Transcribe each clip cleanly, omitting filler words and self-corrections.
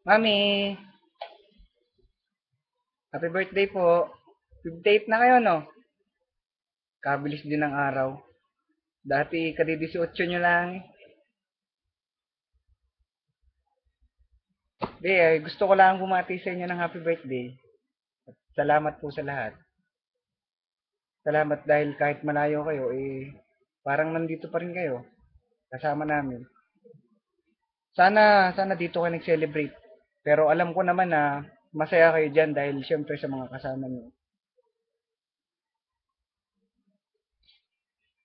Mami, happy birthday po. 58 na kayo, no? Kabilis din ng araw. Dati, kadi-18 nyo lang. Di, gusto ko lang bumati sa inyo ng happy birthday. Salamat po sa lahat. Salamat dahil kahit malayo kayo, parang nandito pa rin kayo. Kasama namin. Sana dito kayo nag-celebrate. Pero alam ko naman na masaya kayo dyan dahil syempre sa mga kasama nyo.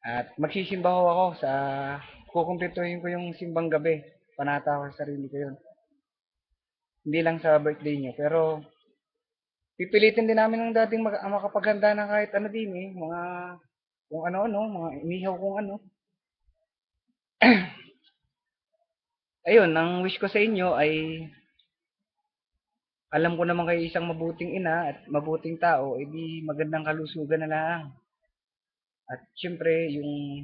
At magsisimba ho ako sa kukumpletuhin ko yung simbang gabi. Panata ko sa sarili ko yun. Hindi lang sa birthday niyo. Pero pipilitin din namin ng dating makapaghanda ng kahit ano din eh. Mga kung ano-ano, mga inihaw kung ano. Ayun, ang wish ko sa inyo ay alam ko naman kayo isang mabuting ina at mabuting tao, edi magandang kalusugan na lang. At syempre, yung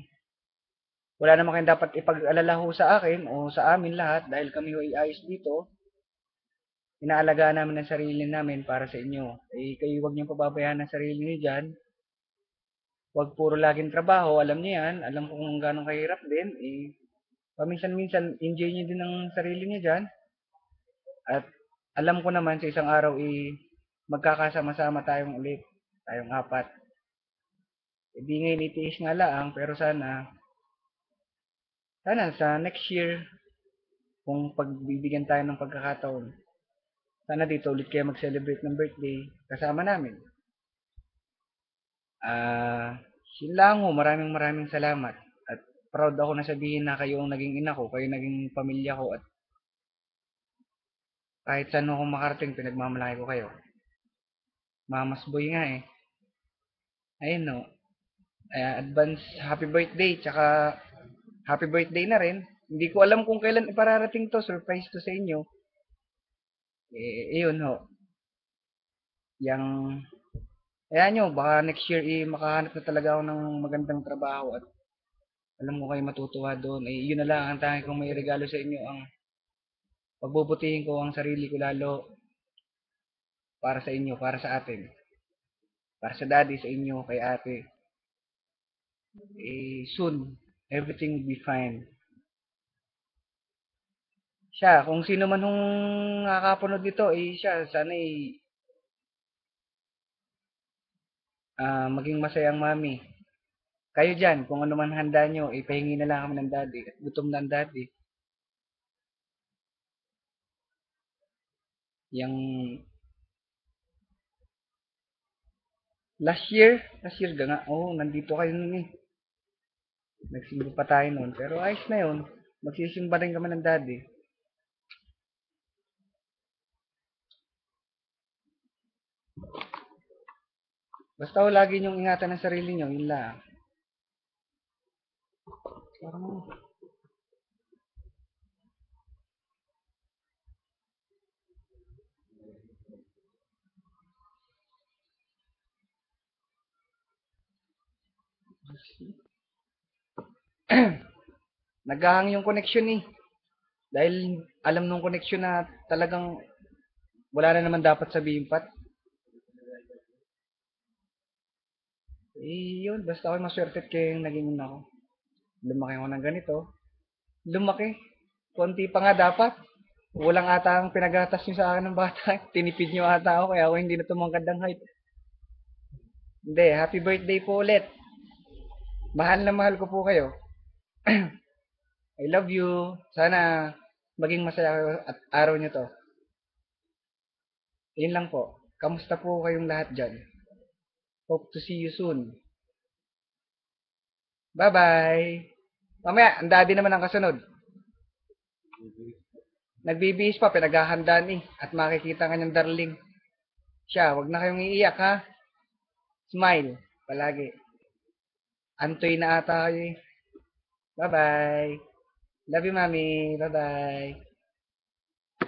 wala naman kayong dapat ipag-alala ho sa akin o sa amin lahat dahil kami ho ay ayos dito. Inaalagaan namin ang sarili namin para sa inyo. Kayo huwag niyong pababayaan ang sarili niyo dyan. Huwag puro laging trabaho, alam niyo yan. Alam ko kung gano'ng kahirap din. Paminsan-minsan, enjoy niyo din ang sarili niyo dyan. At alam ko naman sa isang araw, magkakasama-sama tayong ulit. Tayong apat. Di ngayon itiis nga lang, pero sana sa next year, kung pagbibigyan tayo ng pagkakataon, sana dito ulit kayo mag-celebrate ng birthday kasama namin. Yun lang ho, maraming salamat. At proud ako na sabihin na kayo ang naging ina ko, kayo naging pamilya ko at kahit saan ako makarating, pinagmamalaki ko kayo. Mamas boy nga eh. Ayun no. Advance happy birthday, tsaka happy birthday na rin. Hindi ko alam kung kailan ipararating to, surprise to sa inyo. Ayun ho. Yang, ayan nyo, baka next year makahanap na talaga ako ng magandang trabaho at alam ko kayo matutuwa doon. Yun na lang ang tanging kong may regalo sa inyo ang pagbubutihin ko ang sarili ko lalo para sa inyo, para sa atin. Para sa daddy, sa inyo, kay ate. Soon, everything will be fine. Siya, kung sino man hong nakakapunod dito, siya, sana maging masayang mami. Kayo dyan, kung ano man handa nyo, ipahingi na lang kami ng daddy. At gutom na ang daddy. Yung last year ga nga, nandito kayo nun eh. Nagsimba pa tayo nun. Pero ayos na yun. Magsisimba rin kami ng daddy. Basta lagi nyong ingatan ang sarili nyo, yun lang. Parang, naghahang yung connection eh. Dahil alam nung connection na talagang wala na naman dapat sabihin pat. Yun, basta ako maswerte kayong naging ako. Lumaki ako ng ganito. Lumaki. Konti pa nga dapat. Walang ata ang pinagatas nyo sa akin ng bata. Tinipid nyo ata ako kaya ako hindi na tumangkad ng height. Hindi, happy birthday po ulit. Mahal na mahal ko po kayo. I love you. Sana maging masaya kayo at araw nyo to. Yun lang po. Kamusta po kayong lahat dyan? Hope to see you soon. Bye-bye! Mamaya, ang daddy naman ang kasunod. Nagbibihis pa, pinaghahandaan eh. At makikita ka niyang darling. Siya, wag na kayong iiyak ha. Smile, palagi. Antoy na ata kayo eh. Bye-bye! Love you, mami. Bye-bye!